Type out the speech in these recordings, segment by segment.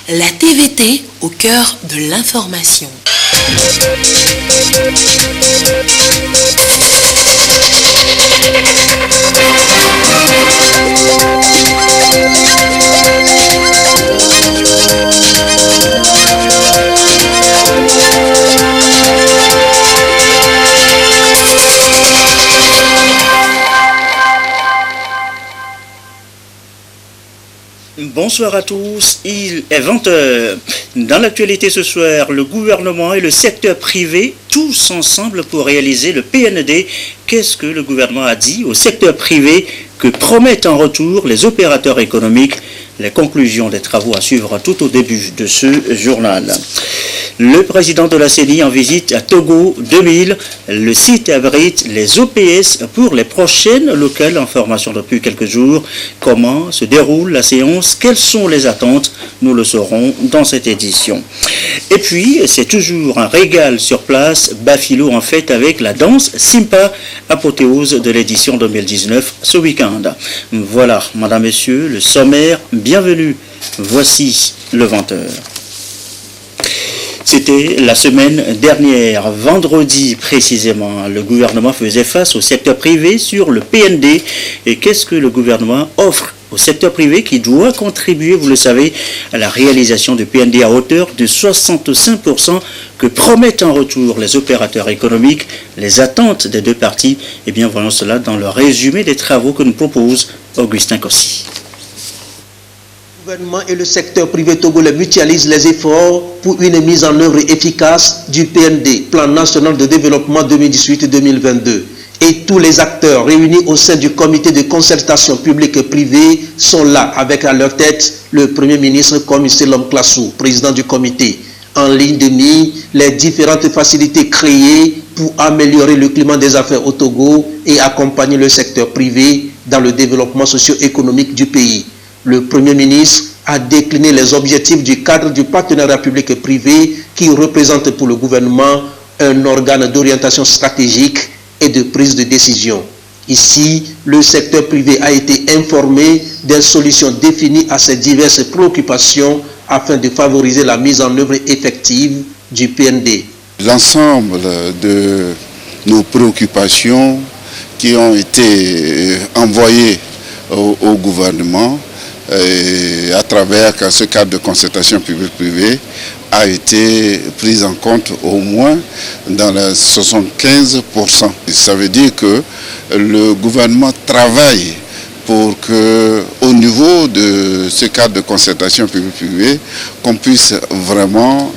La TVT au cœur de l'information. Bonsoir à tous, il est 20h. Dans l'actualité ce soir, le gouvernement et le secteur privé, tous ensemble pour réaliser le PND. Qu'est-ce que le gouvernement a dit au secteur privé que promettent en retour les opérateurs économiques? Les conclusions des travaux à suivre tout au début de ce journal. Le président de la CENI en visite à Togo 2000. Le site abrite les OPS pour les prochaines locales en formation depuis quelques jours. Comment se déroule la séance? Quelles sont les attentes? Nous le saurons dans cette édition. Et puis, c'est toujours un régal sur place. Bafilo en fête avec la danse Simpa, apothéose de l'édition 2019 ce week-end. Voilà, madame, messieurs, le sommaire. Bienvenue. Voici le 20h. C'était la semaine dernière, vendredi précisément. Le gouvernement faisait face au secteur privé sur le PND. Et qu'est-ce que le gouvernement offre au secteur privé qui doit contribuer, vous le savez, à la réalisation du PND à hauteur de 65% que promettent en retour les opérateurs économiques, les attentes des deux parties? Eh bien, voyons cela dans le résumé des travaux que nous propose Augustin Kossi. Le gouvernement et le secteur privé togolais mutualisent les efforts pour une mise en œuvre efficace du PND, Plan national de développement 2018-2022. Et tous les acteurs réunis au sein du comité de concertation publique et privée sont là, avec à leur tête le Premier ministre comme Selom Klassou, président du comité. En ligne de mire, les différentes facilités créées pour améliorer le climat des affaires au Togo et accompagner le secteur privé dans le développement socio-économique du pays. Le Premier ministre a décliné les objectifs du cadre du partenariat public et privé qui représente pour le gouvernement un organe d'orientation stratégique et de prise de décision. Ici, le secteur privé a été informé des solutions définies à ces diverses préoccupations afin de favoriser la mise en œuvre effective du PND. L'ensemble de nos préoccupations qui ont été envoyées au gouvernement à travers ce cadre de concertation publique-privée a été prise en compte au moins dans les 75%. Ça veut dire que le gouvernement travaille pour que, au niveau de ce cadre de concertation publique-privée, qu'on puisse vraiment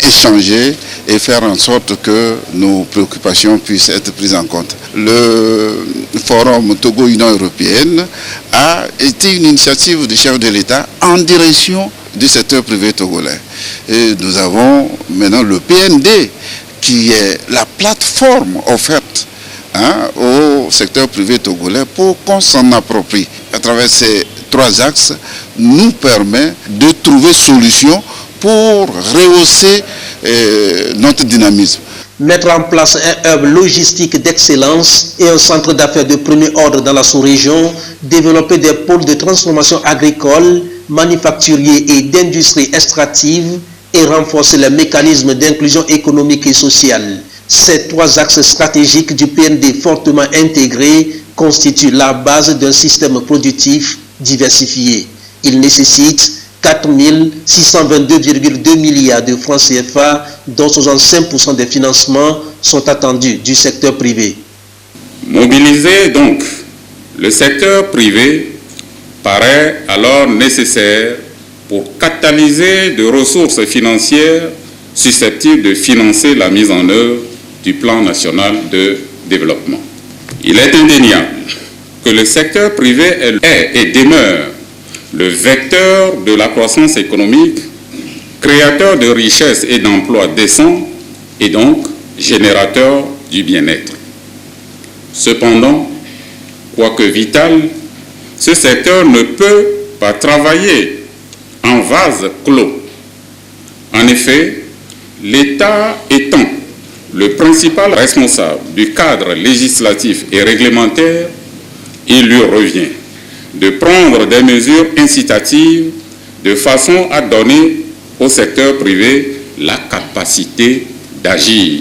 échanger et faire en sorte que nos préoccupations puissent être prises en compte. Le forum Togo-Union européenne a été une initiative du chef de l'État en direction du secteur privé togolais. Et nous avons maintenant le PND qui est la plateforme offerte au secteur privé togolais pour qu'on s'en approprie. À travers ces trois axes, nous permet de trouver solution pour rehausser notre dynamisme. Mettre en place un hub logistique d'excellence et un centre d'affaires de premier ordre dans la sous-région, développer des pôles de transformation agricole, manufacturier et d'industrie extractive et renforcer les mécanismes d'inclusion économique et sociale. Ces trois axes stratégiques du PND fortement intégrés constituent la base d'un système productif diversifié. Il nécessite 4 622,2 milliards de francs CFA, dont 65% des financements sont attendus du secteur privé. Mobiliser donc le secteur privé paraît alors nécessaire pour catalyser de ressources financières susceptibles de financer la mise en œuvre du plan national de développement. Il est indéniable que le secteur privé est et demeure le vecteur de la croissance économique, créateur de richesses et d'emplois décents et donc générateur du bien-être. Cependant, Quoique vital, ce secteur ne peut pas travailler en vase clos. En effet, l'État étant le principal responsable du cadre législatif et réglementaire, il lui revient de prendre des mesures incitatives de façon à donner au secteur privé la capacité d'agir.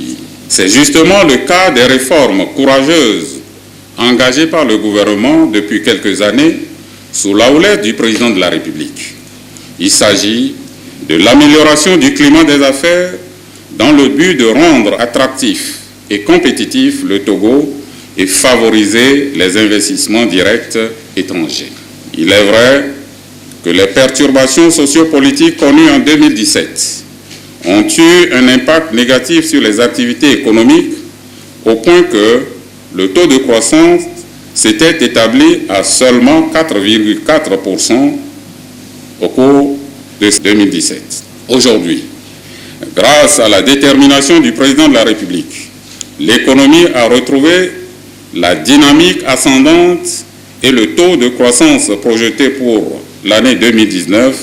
C'est justement le cas des réformes courageuses engagées par le gouvernement depuis quelques années sous la houlette du président de la République. Il s'agit de l'amélioration du climat des affaires dans le but de rendre attractif et compétitif le Togo et favoriser les investissements directs étrangers. Il est vrai que les perturbations sociopolitiques connues en 2017 ont eu un impact négatif sur les activités économiques au point que le taux de croissance s'était établi à seulement 4,4% au cours de 2017. Aujourd'hui, grâce à la détermination du président de la République, l'économie a retrouvé la dynamique ascendante et le taux de croissance projeté pour l'année 2019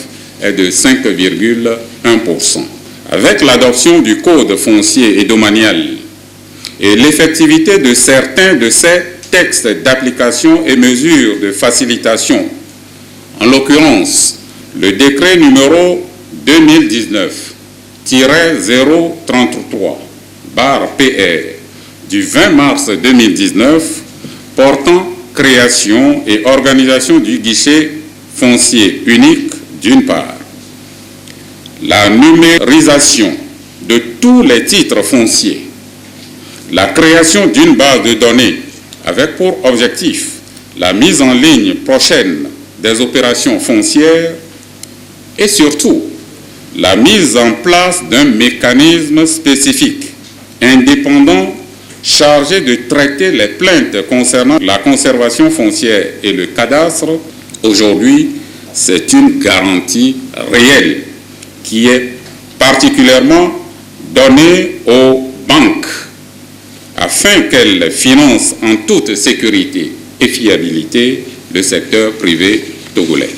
est de 5,1%. Avec l'adoption du Code foncier et domanial et l'effectivité de certains de ces textes d'application et mesures de facilitation, en l'occurrence le décret numéro 2019-033/PR du 20 mars 2019 portant création et organisation du guichet foncier unique d'une part, la numérisation de tous les titres fonciers, la création d'une base de données avec pour objectif la mise en ligne prochaine des opérations foncières et surtout la mise en place d'un mécanisme spécifique, indépendant, chargé de traiter les plaintes concernant la conservation foncière et le cadastre. Aujourd'hui, c'est une garantie réelle qui est particulièrement donnée aux banques afin qu'elles financent en toute sécurité et fiabilité le secteur privé togolais.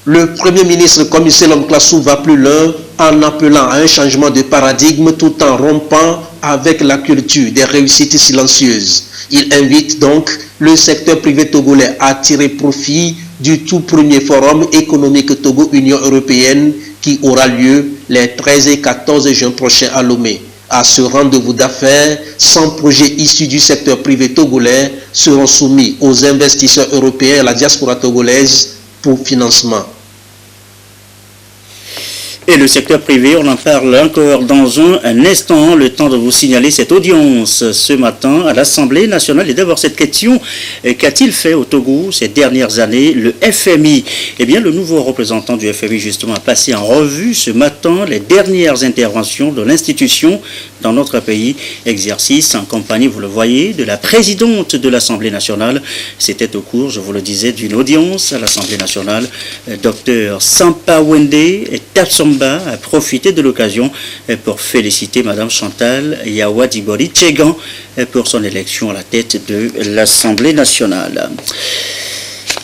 Le Premier ministre Commissaire Lomklassou va plus loin en appelant à un changement de paradigme tout en rompant avec la culture des réussites silencieuses. Il invite donc le secteur privé togolais à tirer profit du tout premier forum économique Togo-Union européenne qui aura lieu les 13 et 14 juin prochains à Lomé. À ce rendez-vous d'affaires, 100 projets issus du secteur privé togolais seront soumis aux investisseurs européens et à la diaspora togolaise pour financement. Et le secteur privé, on en parle encore dans un instant, le temps de vous signaler cette audience ce matin à l'Assemblée nationale. Et d'abord cette question, qu'a-t-il fait au Togo ces dernières années le FMI? Eh bien, le nouveau représentant du FMI justement a passé en revue ce matin les dernières interventions de l'institution dans notre pays, exercice en compagnie, vous le voyez, de la présidente de l'Assemblée nationale. C'était au cours, je vous le disais, d'une audience à l'Assemblée nationale. Dr Sampawende Tapsomba a profité de l'occasion pour féliciter Mme Chantal Yawadibori Tchegan pour son élection à la tête de l'Assemblée nationale.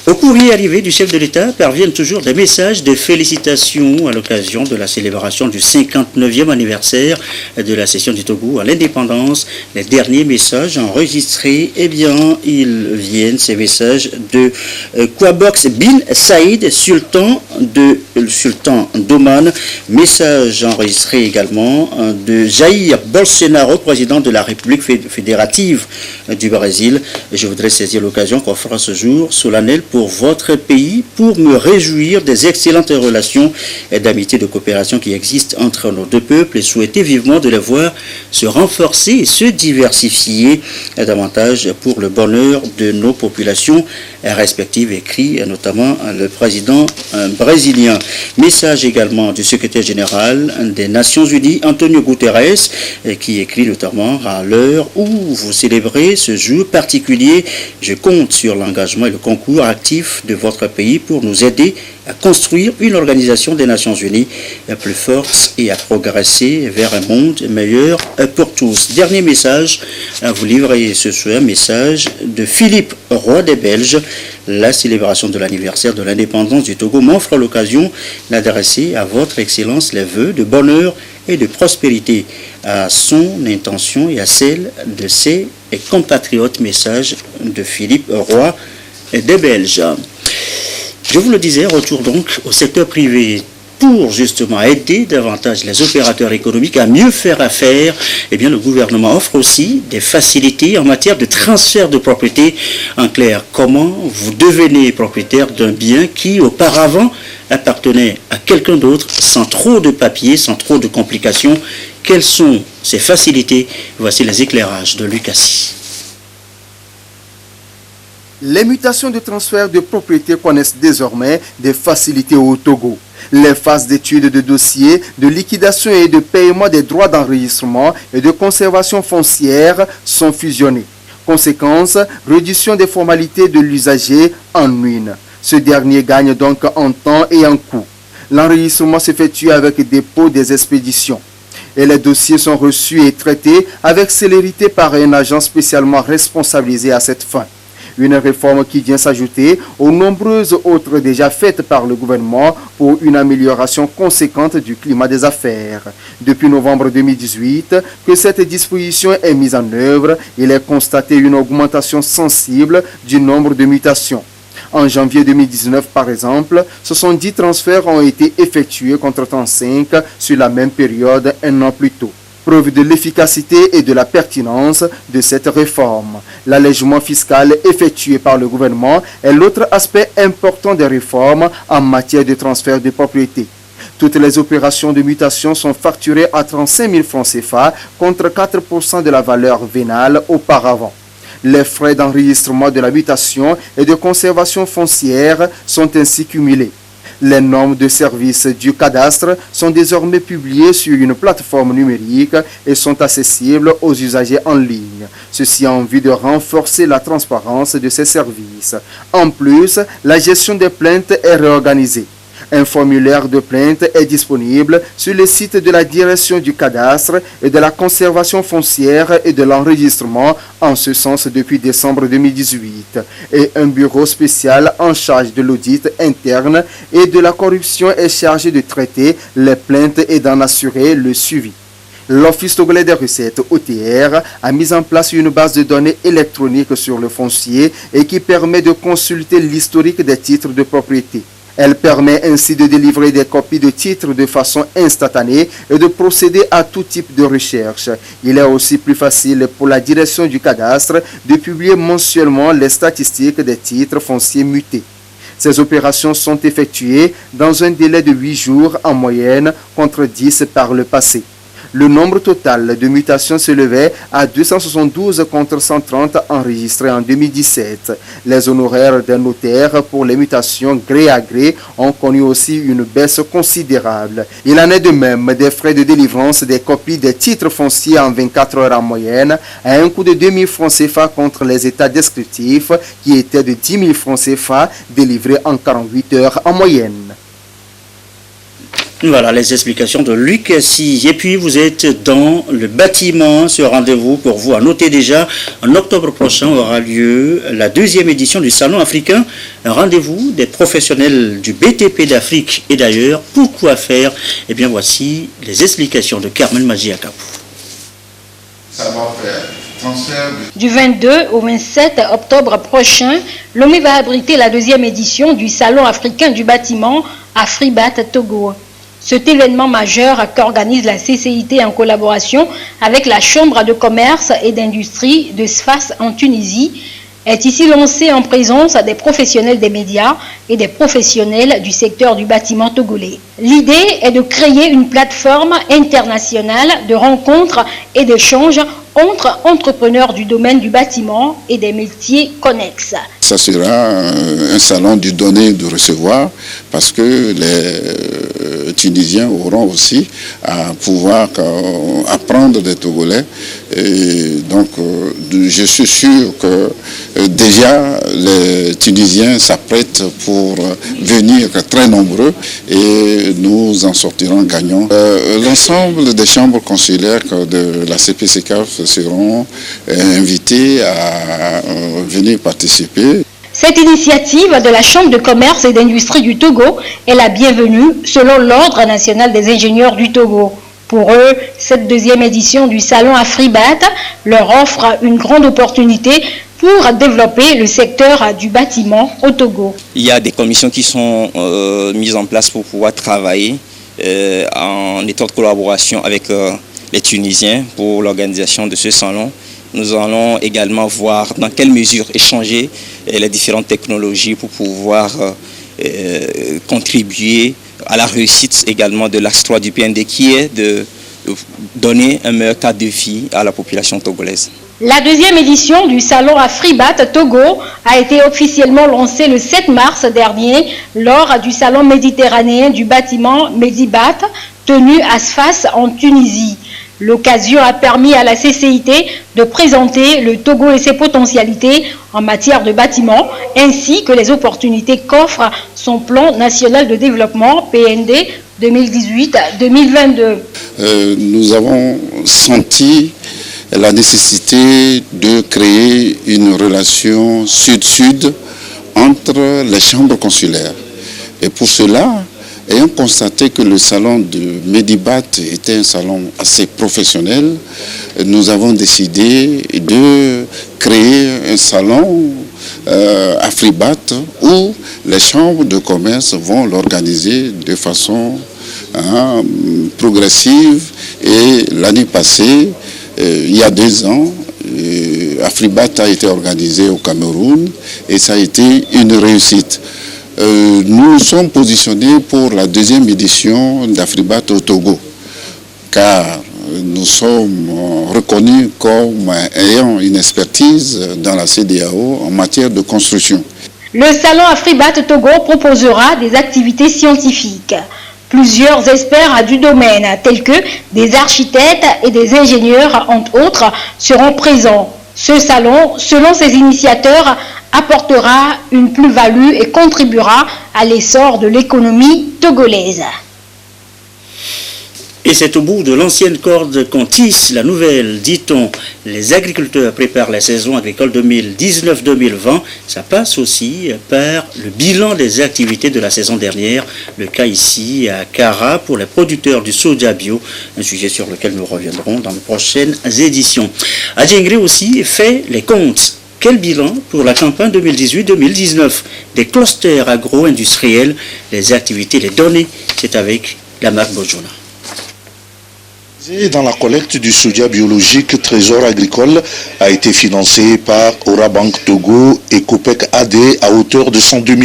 Au courrier arrivé du chef de l'État parviennent toujours des messages de félicitations à l'occasion de la célébration du 59e anniversaire de la cession du Togo à l'indépendance. Les derniers messages enregistrés, eh bien, ils viennent, ces messages de Kwabox bin Saïd, sultan d'Oman. Message enregistré également de Jair Bolsonaro, président de la République fédérative du Brésil. Je voudrais saisir l'occasion qu'on fera ce jour solennel pour votre pays, pour me réjouir des excellentes relations d'amitié et de coopération qui existent entre nos deux peuples et souhaiter vivement de les voir se renforcer et se diversifier davantage pour le bonheur de nos populations respectives, écrit notamment le président brésilien. Message également du secrétaire général des Nations Unies, Antonio Guterres, qui écrit notamment à l'heure où vous célébrez ce jour particulier. Je compte sur l'engagement et le concours actif actif de votre pays pour nous aider à construire une organisation des Nations Unies plus forte et à progresser vers un monde meilleur pour tous. Dernier message à vous livrer ce soir, message de Philippe Roy des Belges. La célébration de l'anniversaire de l'indépendance du Togo m'offre l'occasion d'adresser à votre Excellence les vœux de bonheur et de prospérité à son intention et à celle de ses compatriotes. Message de Philippe Roy des Belges. Je vous le disais, retour donc au secteur privé. Pour justement aider davantage les opérateurs économiques à mieux faire affaire, eh bien, le gouvernement offre aussi des facilités en matière de transfert de propriété. En clair, comment vous devenez propriétaire d'un bien qui auparavant appartenait à quelqu'un d'autre sans trop de papiers, sans trop de complications. Quelles sont ces facilités? Voici les éclairages de Lucas. Les mutations de transfert de propriété connaissent désormais des facilités au Togo. Les phases d'études de dossiers, de liquidation et de paiement des droits d'enregistrement et de conservation foncière sont fusionnées. Conséquence, réduction des formalités de l'usager en une. Ce dernier gagne donc en temps et en coût. L'enregistrement s'effectue avec dépôt des expéditions. Et les dossiers sont reçus et traités avec célérité par un agent spécialement responsabilisé à cette fin. Une réforme qui vient s'ajouter aux nombreuses autres déjà faites par le gouvernement pour une amélioration conséquente du climat des affaires. Depuis novembre 2018, que cette disposition est mise en œuvre, il est constaté une augmentation sensible du nombre de mutations. En janvier 2019, par exemple, 70 transferts ont été effectués contre 35 sur la même période un an plus tôt. Preuve de l'efficacité et de la pertinence de cette réforme. L'allègement fiscal effectué par le gouvernement est l'autre aspect important des réformes en matière de transfert de propriété. Toutes les opérations de mutation sont facturées à 35 000 francs CFA contre 4% de la valeur vénale auparavant. Les frais d'enregistrement de la mutation et de conservation foncière sont ainsi cumulés. Les normes de service du cadastre sont désormais publiées sur une plateforme numérique et sont accessibles aux usagers en ligne. Ceci en vue de renforcer la transparence de ces services. En plus, la gestion des plaintes est réorganisée. Un formulaire de plainte est disponible sur le site de la direction du cadastre et de la conservation foncière et de l'enregistrement, en ce sens depuis décembre 2018. Et un bureau spécial en charge de l'audit interne et de la corruption est chargé de traiter les plaintes et d'en assurer le suivi. L'Office togolais des recettes OTR a mis en place une base de données électronique sur le foncier et qui permet de consulter l'historique des titres de propriété. Elle permet ainsi de délivrer des copies de titres de façon instantanée et de procéder à tout type de recherche. Il est aussi plus facile pour la direction du cadastre de publier mensuellement les statistiques des titres fonciers mutés. Ces opérations sont effectuées dans un délai de 8 jours en moyenne contre 10 par le passé. Le nombre total de mutations s'élevait à 272 contre 130 enregistrés en 2017. Les honoraires d'un notaire pour les mutations gré à gré ont connu aussi une baisse considérable. Il en est de même des frais de délivrance des copies des titres fonciers en 24 heures en moyenne à un coût de 2 000 francs CFA contre les états descriptifs qui étaient de 10 000 francs CFA délivrés en 48 heures en moyenne. Voilà les explications de Luc Assis. Et puis vous êtes dans le bâtiment, ce rendez-vous pour vous. À noter déjà, en octobre prochain aura lieu la 2e édition du Salon africain. Un rendez-vous des professionnels du BTP d'Afrique et d'ailleurs. Pourquoi faire? Eh bien voici les explications de Carmen Magiakapou. Du 22 au 27 octobre prochain, Lomé va abriter la 2e édition du Salon africain du bâtiment à Fribat, Togo. Cet événement majeur qu'organise la CCIT en collaboration avec la Chambre de commerce et d'industrie de Sfax en Tunisie est ici lancé en présence des professionnels des médias et des professionnels du secteur du bâtiment togolais. L'idée est de créer une plateforme internationale de rencontres et d'échanges entre entrepreneurs du domaine du bâtiment et des métiers connexes. ça sera un salon du donner et du recevoir, parce que les Tunisiens auront aussi à pouvoir apprendre des Togolais. Et donc, je suis sûr que déjà les Tunisiens s'apprêtent pour venir très nombreux et nous en sortirons gagnants. L'ensemble des chambres consulaires de la CPCCAF seront invités à venir participer. Cette initiative de la Chambre de commerce et d'industrie du Togo est la bienvenue selon l'Ordre national des ingénieurs du Togo. Pour eux, cette deuxième édition du salon Afribat leur offre une grande opportunité pour développer le secteur du bâtiment au Togo. Il y a des commissions qui sont mises en place pour pouvoir travailler en étroite collaboration avec les Tunisiens pour l'organisation de ce salon. Nous allons également voir dans quelle mesure échanger les différentes technologies pour pouvoir contribuer à la réussite également de l'axe 3 du PND, qui est de donner un meilleur cadre de vie à la population togolaise. La deuxième édition du salon Afribat Togo a été officiellement lancée le 7 mars dernier lors du salon méditerranéen du bâtiment Medibat tenu à Sfax en Tunisie. L'occasion a permis à la CCIT de présenter le Togo et ses potentialités en matière de bâtiment, ainsi que les opportunités qu'offre son plan national de développement PND 2018-2022. Nous avons senti la nécessité de créer une relation sud-sud entre les chambres consulaires. Et pour cela, ayant constaté que le salon de Medibat était un salon assez professionnel, nous avons décidé de créer un salon Afribat où les chambres de commerce vont l'organiser de façon progressive. Et l'année passée, il y a 2 ans, Afribat a été organisé au Cameroun et ça a été une réussite. Nous sommes positionnés pour la deuxième édition d'Afribat au Togo, car nous sommes reconnus comme ayant une expertise dans la CEDEAO en matière de construction. Le salon Afribat Togo proposera des activités scientifiques. Plusieurs experts du domaine, tels que des architectes et des ingénieurs, entre autres, seront présents. Ce salon, selon ses initiateurs, apportera une plus-value et contribuera à l'essor de l'économie togolaise. Et c'est au bout de l'ancienne corde qu'on tisse la nouvelle, dit-on. Les agriculteurs préparent la saison agricole 2019-2020. Ça passe aussi par le bilan des activités de la saison dernière. Le cas ici à Kara pour les producteurs du soja bio, un sujet sur lequel nous reviendrons dans les prochaines éditions. Adjingri aussi fait les comptes. Quel bilan pour la campagne 2018-2019 des clusters agro-industriels, les activités, les données, c'est avec la marque Bojona. Dans la collecte du soja biologique, Trésor agricole a été financé par Orabank Togo et Copec AD à hauteur de 102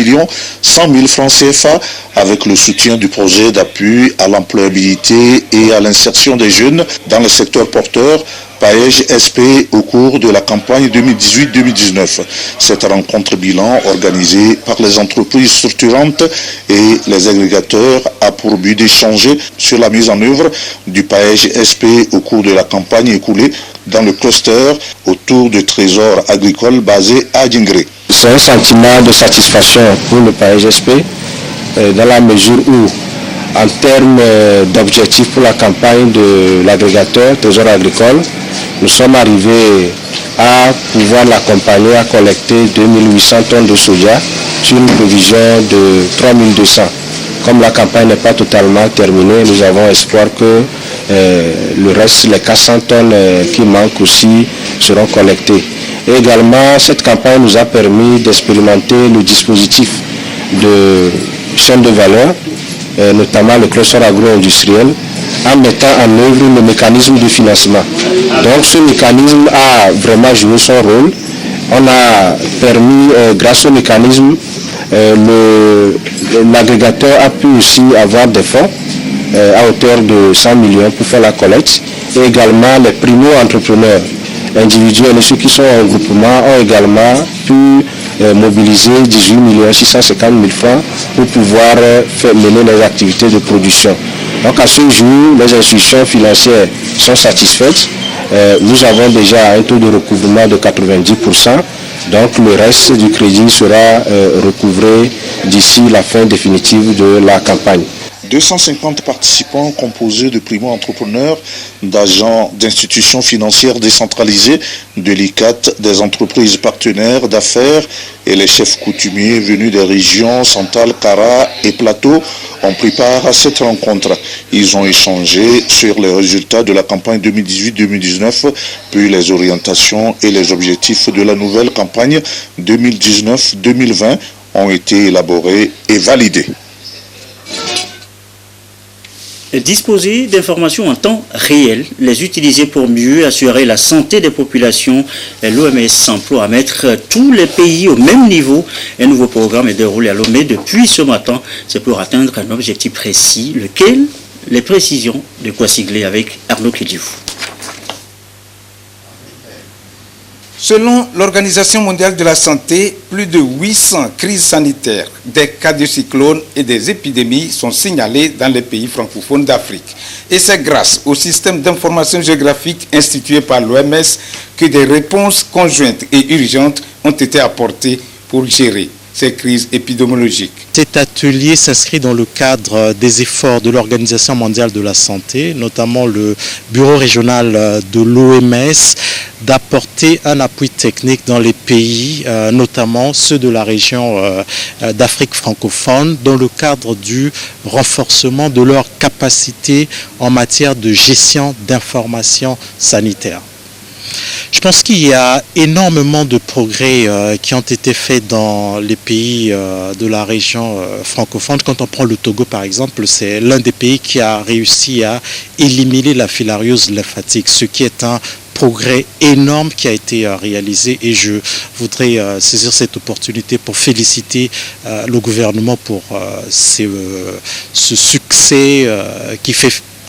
100 000 francs CFA avec le soutien du projet d'appui à l'employabilité et à l'insertion des jeunes dans le secteur porteur Paège SP au cours de la campagne 2018-2019. Cette rencontre bilan organisée par les entreprises structurantes et les agrégateurs a pour but d'échanger sur la mise en œuvre du Paège SP au cours de la campagne écoulée dans le cluster autour du trésor agricole basé à Adjingri. C'est un sentiment de satisfaction pour le Paège SP dans la mesure où, en termes d'objectifs pour la campagne de l'agrégateur Trésor agricole, nous sommes arrivés à pouvoir l'accompagner à collecter 2800 tonnes de soja sur une provision de 3200. Comme la campagne n'est pas totalement terminée, nous avons espoir que le reste, les 400 tonnes qui manquent aussi, seront collectées. Et également, cette campagne nous a permis d'expérimenter le dispositif de chaîne de valeur, notamment le cluster agro-industriel, en mettant en œuvre le mécanisme de financement. Donc ce mécanisme a vraiment joué son rôle. On a permis, grâce au mécanisme, l'agrégateur a pu aussi avoir des fonds à hauteur de 100 millions pour faire la collecte. Et également les primo-entrepreneurs individuels et ceux qui sont en groupement ont également pu mobiliser 18 650 000 francs pour pouvoir mener les activités de production. Donc à ce jour, les institutions financières sont satisfaites. Nous avons déjà un taux de recouvrement de 90%. Donc le reste du crédit sera recouvré d'ici la fin définitive de la campagne. 250 participants composés de primo-entrepreneurs, d'agents d'institutions financières décentralisées, de l'ICAT, des entreprises partenaires d'affaires et les chefs coutumiers venus des régions Santal, Kara et Plateau ont pris part à cette rencontre. Ils ont échangé sur les résultats de la campagne 2018-2019, puis les orientations et les objectifs de la nouvelle campagne 2019-2020 ont été élaborés et validés. Disposer d'informations en temps réel, les utiliser pour mieux assurer la santé des populations. L'OMS s'emploie à mettre tous les pays au même niveau. Un nouveau programme est déroulé à Lomé depuis ce matin. C'est pour atteindre un objectif précis, lequel les précisions de Kouassiglet avec Arnaud Kidjifou. Selon l'Organisation mondiale de la santé, plus de 800 crises sanitaires, des cas de cyclones et des épidémies sont signalés dans les pays francophones d'Afrique. Et c'est grâce au système d'information géographique institué par l'OMS que des réponses conjointes et urgentes ont été apportées pour gérer ces crises épidémiologiques. Cet atelier s'inscrit dans le cadre des efforts de l'Organisation mondiale de la santé, notamment le bureau régional de l'OMS, d'apporter un appui technique dans les pays, notamment ceux de la région d'Afrique francophone, dans le cadre du renforcement de leur capacité en matière de gestion d'informations sanitaires. Je pense qu'il y a énormément de progrès qui ont été faits dans les pays de la région francophone. Quand on prend le Togo par exemple, c'est l'un des pays qui a réussi à éliminer la filariose lymphatique, ce qui est un progrès énorme qui a été réalisé, et je voudrais saisir cette opportunité pour féliciter le gouvernement pour ce succès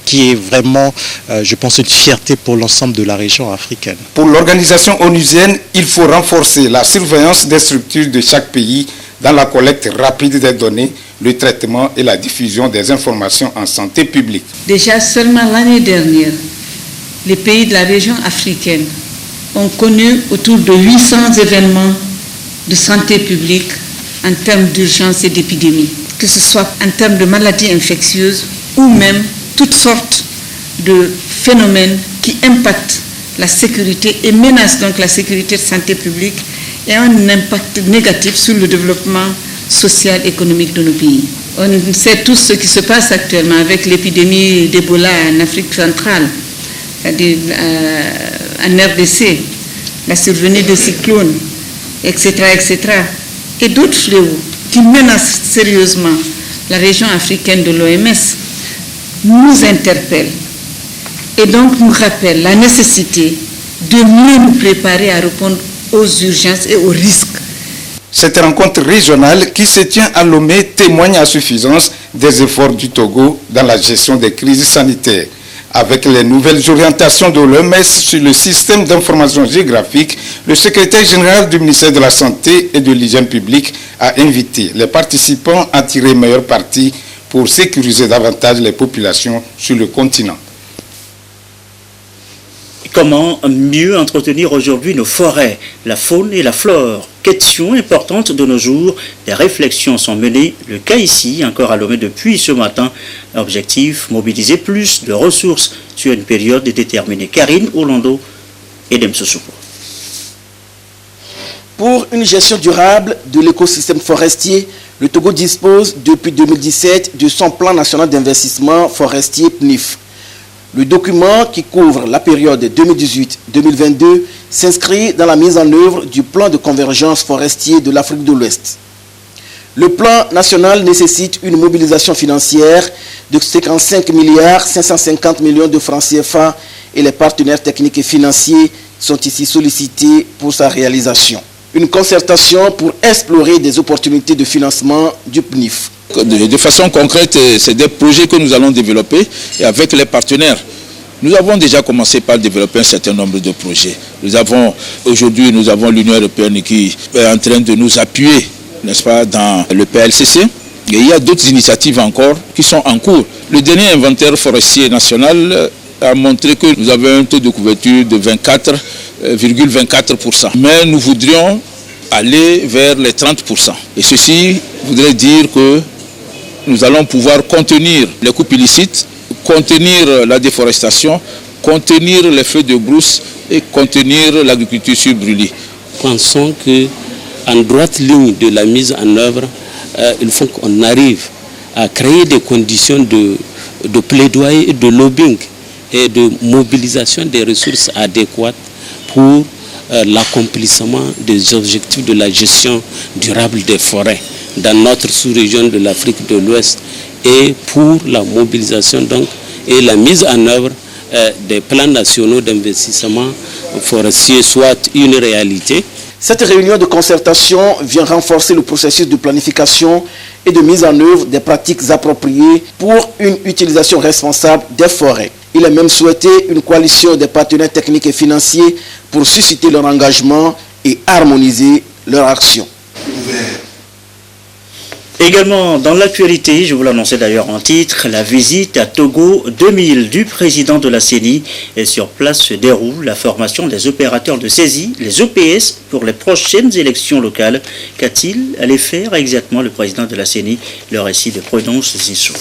qui est vraiment, je pense, une fierté pour l'ensemble de la région africaine. Pour l'organisation onusienne, il faut renforcer la surveillance des structures de chaque pays dans la collecte rapide des données, le traitement et la diffusion des informations en santé publique. Déjà seulement l'année dernière, les pays de la région africaine ont connu autour de 800 événements de santé publique en termes d'urgence et d'épidémie, que ce soit en termes de maladies infectieuses ou même toutes sortes de phénomènes qui impactent la sécurité et menacent donc la sécurité de santé publique et ont un impact négatif sur le développement social et économique de nos pays. On sait tous ce qui se passe actuellement avec l'épidémie d'Ebola en Afrique centrale, en RDC, la survenue des cyclones, etc., et d'autres fléaux qui menacent sérieusement la région africaine de l'OMS nous interpellent et donc nous rappellent la nécessité de mieux nous préparer à répondre aux urgences et aux risques. Cette rencontre régionale qui se tient à Lomé témoigne à suffisance des efforts du Togo dans la gestion des crises sanitaires. Avec les nouvelles orientations de l'OMS sur le système d'information géographique, le secrétaire général du ministère de la Santé et de l'Hygiène publique a invité les participants à tirer meilleur parti pour sécuriser davantage les populations sur le continent. Comment mieux entretenir aujourd'hui nos forêts, la faune et la flore? Question importante de nos jours. Des réflexions sont menées, le cas ici, encore à Lomé depuis ce matin. Objectif, mobiliser plus de ressources sur une période déterminée. Karine Orlando et Demsosoupo. Pour une gestion durable de l'écosystème forestier, le Togo dispose depuis 2017 de son plan national d'investissement forestier PNIF. Le document qui couvre la période 2018-2022 s'inscrit dans la mise en œuvre du plan de convergence forestier de l'Afrique de l'Ouest. Le plan national nécessite une mobilisation financière de 55,550 milliards de francs CFA et les partenaires techniques et financiers sont ici sollicités pour sa réalisation. Une concertation pour explorer des opportunités de financement du PNIF. De façon concrète, c'est des projets que nous allons développer avec les partenaires Nous avons déjà commencé par développer un certain nombre de projets. Aujourd'hui, nous avons l'Union européenne qui est en train de nous appuyer, n'est-ce pas, dans le PLCC. Et il y a d'autres initiatives encore qui sont en cours. Le dernier inventaire forestier national a montré que nous avons un taux de couverture de 24,24%. Mais nous voudrions aller vers les 30%. Et ceci voudrait dire que nous allons pouvoir contenir les coupes illicites, contenir la déforestation, contenir les feux de brousse et contenir l'agriculture sur brûlis. Pensons qu'en droite ligne de la mise en œuvre, il faut qu'on arrive à créer des conditions de plaidoyer et de lobbying et de mobilisation des ressources adéquates pour l'accomplissement des objectifs de la gestion durable des forêts dans notre sous-région de l'Afrique de l'Ouest et pour la mobilisation donc et la mise en œuvre des plans nationaux d'investissement forestier soit une réalité. Cette réunion de concertation vient renforcer le processus de planification et de mise en œuvre des pratiques appropriées pour une utilisation responsable des forêts. Il a même souhaité une coalition des partenaires techniques et financiers pour susciter leur engagement et harmoniser leur action. Également dans l'actualité, je vous l'annonçais d'ailleurs en titre, la visite à Togo 2000 du président de la CENI. Et sur place se déroule la formation des opérateurs de saisie, les OPS, pour les prochaines élections locales. Qu'a-t-il allé faire exactement le président de la CENI? Le récit de Prudence Zissou.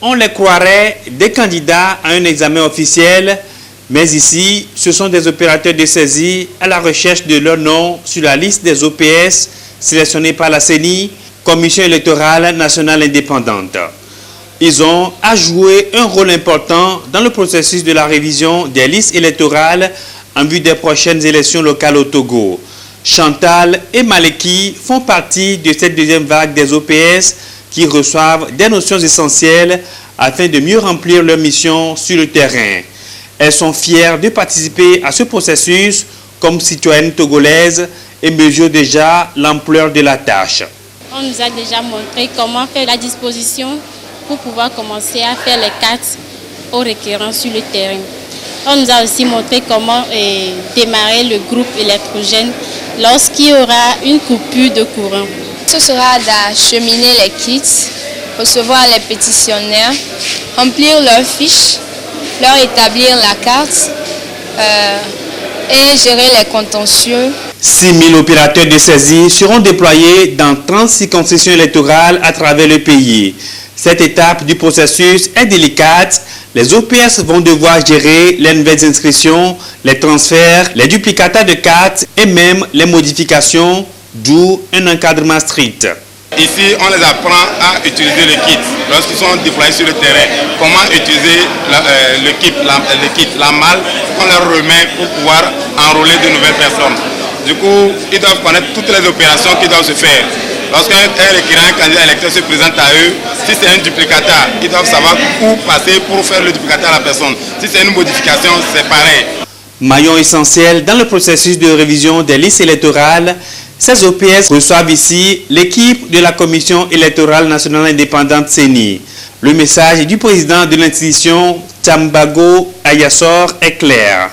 On les croirait des candidats à un examen officiel, mais ici, ce sont des opérateurs de saisie à la recherche de leur nom sur la liste des OPS sélectionnés par la CENI, Commission électorale nationale indépendante. Ils ont à jouer un rôle important dans le processus de la révision des listes électorales en vue des prochaines élections locales au Togo. Chantal et Maleki font partie de cette deuxième vague des OPS qui reçoivent des notions essentielles afin de mieux remplir leur mission sur le terrain. Elles sont fières de participer à ce processus comme citoyennes togolaises et mesurent déjà l'ampleur de la tâche. On nous a déjà montré comment faire la disposition pour pouvoir commencer à faire les cartes aux requérants sur le terrain. On nous a aussi montré comment démarrer le groupe électrogène lorsqu'il y aura une coupure de courant. Ce sera d'acheminer les kits, recevoir les pétitionnaires, remplir leurs fiches, leur établir la carte et gérer les contentieux. 6 000 opérateurs de saisie seront déployés dans 30 circonscriptions électorales à travers le pays. Cette étape du processus est délicate. Les OPS vont devoir gérer les nouvelles inscriptions, les transferts, les duplicata de cartes et même les modifications, d'où un encadrement strict. Ici, on les apprend à utiliser le kit. Lorsqu'ils sont déployés sur le terrain, comment utiliser le kit, la malle qu'on leur remet pour pouvoir enrôler de nouvelles personnes. Du coup, ils doivent connaître toutes les opérations qui doivent se faire. Lorsqu'un requérant, un candidat électeur se présente à eux, si c'est un duplicata, ils doivent savoir où passer pour faire le duplicata à la personne. Si c'est une modification, c'est pareil. Maillon essentiel dans le processus de révision des listes électorales, ces OPS reçoivent ici l'équipe de la Commission électorale nationale indépendante CENI. Le message du président de l'institution, Tambago Ayassor, est clair.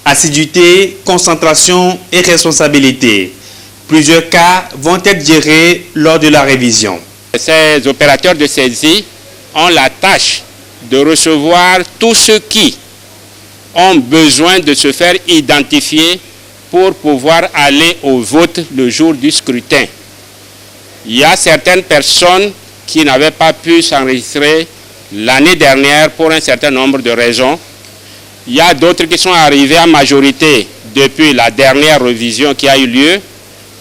Assiduité, concentration et responsabilité. Plusieurs cas vont être gérés lors de la révision. Ces opérateurs de saisie ont la tâche de recevoir tous ceux qui ont besoin de se faire identifier pour pouvoir aller au vote le jour du scrutin. Il y a certaines personnes qui n'avaient pas pu s'enregistrer l'année dernière pour un certain nombre de raisons. Il y a d'autres qui sont arrivés à majorité depuis la dernière révision qui a eu lieu.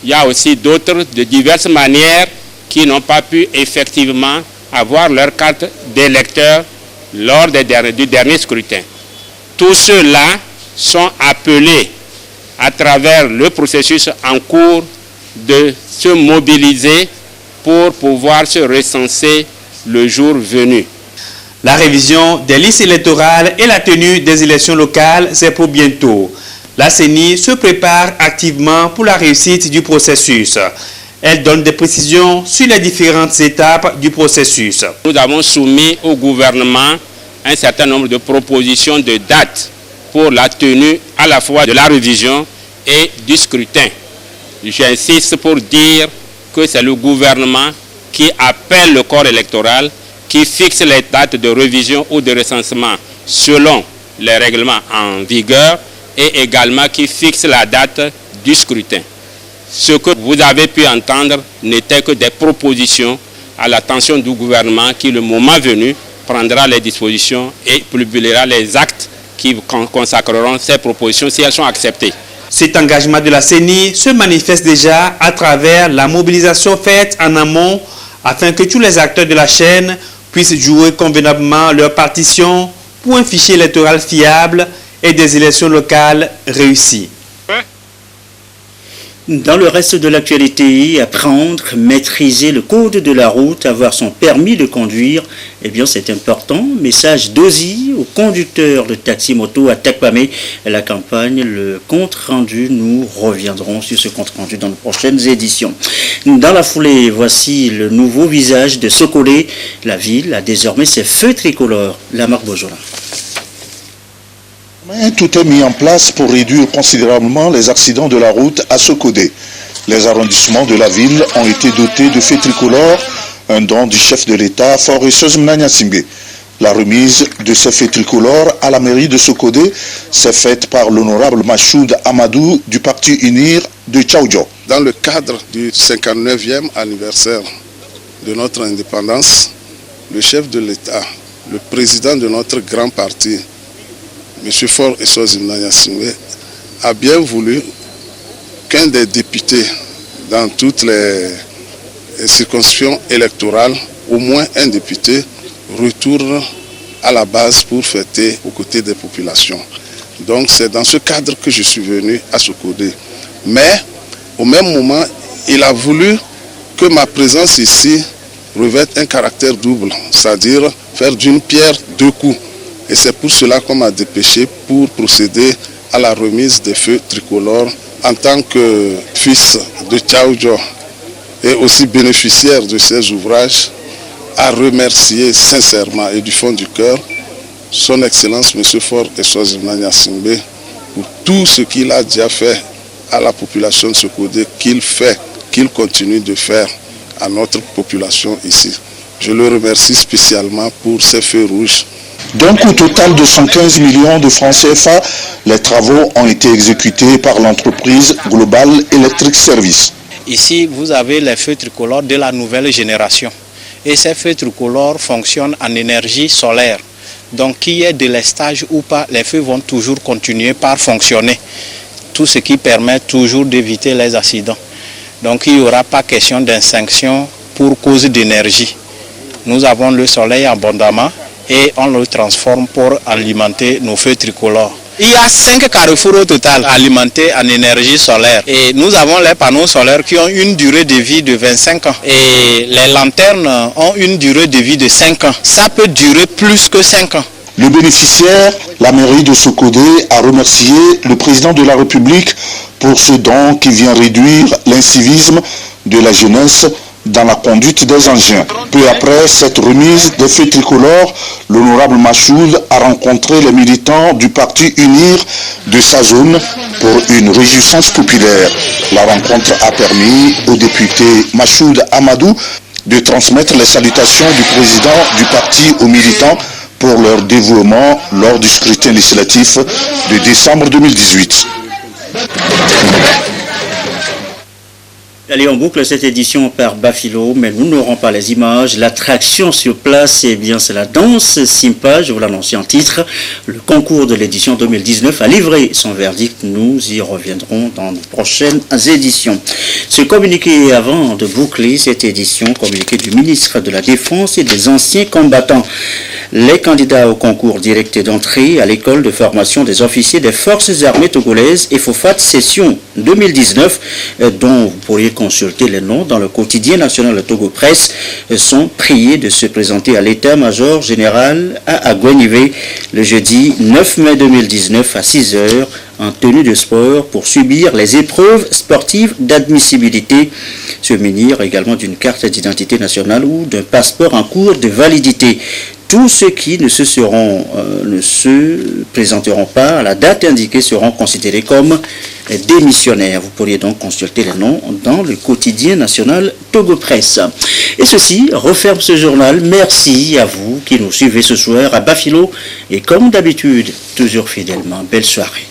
Il y a aussi d'autres de diverses manières qui n'ont pas pu effectivement avoir leur carte d'électeur lors du dernier scrutin. Tous ceux-là sont appelés à travers le processus en cours de se mobiliser pour pouvoir se recenser le jour venu. La révision des listes électorales et la tenue des élections locales, c'est pour bientôt. La CENI se prépare activement pour la réussite du processus. Elle donne des précisions sur les différentes étapes du processus. Nous avons soumis au gouvernement un certain nombre de propositions de dates pour la tenue à la fois de la révision et du scrutin. J'insiste pour dire que c'est le gouvernement qui appelle le corps électoral, qui fixe les dates de révision ou de recensement selon les règlements en vigueur et également qui fixe la date du scrutin. Ce que vous avez pu entendre n'était que des propositions à l'attention du gouvernement qui, le moment venu, prendra les dispositions et publiera les actes qui consacreront ces propositions si elles sont acceptées. Cet engagement de la CENI se manifeste déjà à travers la mobilisation faite en amont afin que tous les acteurs de la chaîne puissent jouer convenablement leur partition pour un fichier électoral fiable et des élections locales réussies. Dans le reste de l'actualité, apprendre, maîtriser le code de la route, avoir son permis de conduire, eh bien c'est important. Message d'Ozi au conducteur de taxi-moto à Takwame. La campagne, le compte rendu, nous reviendrons sur ce compte rendu dans les prochaines éditions. Dans la foulée, voici le nouveau visage de Sokolé. La ville a désormais ses feux tricolores. La marque Bojola. Tout est mis en place pour réduire considérablement les accidents de la route à Sokodé. Les arrondissements de la ville ont été dotés de feux tricolores, un don du chef de l'État, Foresseuse Mnanya-Simbe. La remise de ces feux tricolores à la mairie de Sokodé s'est faite par l'honorable Machoud Amadou du parti UNIR de Tchaoudjo. Dans le cadre du 59e anniversaire de notre indépendance, le chef de l'État, le président de notre grand parti, M. Foresseuse Mnanya-Simbe, a bien voulu qu'un des députés dans toutes les circonscriptions électorales, au moins un député, retourne à la base pour fêter aux côtés des populations. Donc c'est dans ce cadre que je suis venu à Sokodé. Mais au même moment, il a voulu que ma présence ici revête un caractère double, c'est-à-dire faire d'une pierre deux coups. Et c'est pour cela qu'on m'a dépêché pour procéder à la remise des feux tricolores en tant que fils de Tchaoudjo et aussi bénéficiaire de ces ouvrages, à remercier sincèrement et du fond du cœur son Excellence M. Foresseuse Mnanya-Simbe pour tout ce qu'il a déjà fait à la population de Sokodé, qu'il continue de faire à notre population ici. Je le remercie spécialement pour ces feux rouges. Donc au total de 115 millions de francs CFA, les travaux ont été exécutés par l'entreprise Global Electric Service. Ici, vous avez les feux tricolores de la nouvelle génération. Et ces feux tricolores fonctionnent en énergie solaire. Donc qu'il y ait de l'estage ou pas, les feux vont toujours continuer par fonctionner. Tout ce qui permet toujours d'éviter les accidents. Donc il n'y aura pas question d'extinction pour cause d'énergie. Nous avons le soleil abondamment et on le transforme pour alimenter nos feux tricolores. Il y a 5 carrefours au total alimentés en énergie solaire. Et nous avons les panneaux solaires qui ont une durée de vie de 25 ans. Et les lanternes ont une durée de vie de 5 ans. Ça peut durer plus que 5 ans. Le bénéficiaire, la mairie de Sokodé, a remercié le président de la République pour ce don qui vient réduire l'incivisme de la jeunesse dans la conduite des engins. Peu après cette remise des feux tricolores, l'honorable Machoud a rencontré les militants du parti UNIR de sa zone pour une réjouissance populaire. La rencontre a permis au député Machoud Amadou de transmettre les salutations du président du parti aux militants pour leur dévouement lors du scrutin législatif de décembre 2018. Allez, on boucle cette édition par Bafilo, mais nous n'aurons pas les images. L'attraction sur place, eh bien, c'est la danse Simpa, je vous l'annonce en titre. Le concours de l'édition 2019 a livré son verdict. Nous y reviendrons dans les prochaines éditions. Ce communiqué, avant de boucler cette édition, communiqué du ministre de la Défense et des anciens combattants. Les candidats au concours direct d'entrée à l'école de formation des officiers des forces armées togolaises EFOFAT session 2019, dont vous pourriez consulter les noms dans le quotidien national Togo Presse, sont priés de se présenter à l'état-major général à Agouenivé le jeudi 9 mai 2019 à 6 h en tenue de sport pour subir les épreuves sportives d'admissibilité, se munir également d'une carte d'identité nationale ou d'un passeport en cours de validité. Tous ceux qui ne se présenteront pas à la date indiquée seront considérés comme démissionnaires. Vous pourriez donc consulter les noms dans le quotidien national Togo Presse. Et ceci referme ce journal. Merci à vous qui nous suivez ce soir à Bafilo et comme d'habitude, toujours fidèlement. Belle soirée.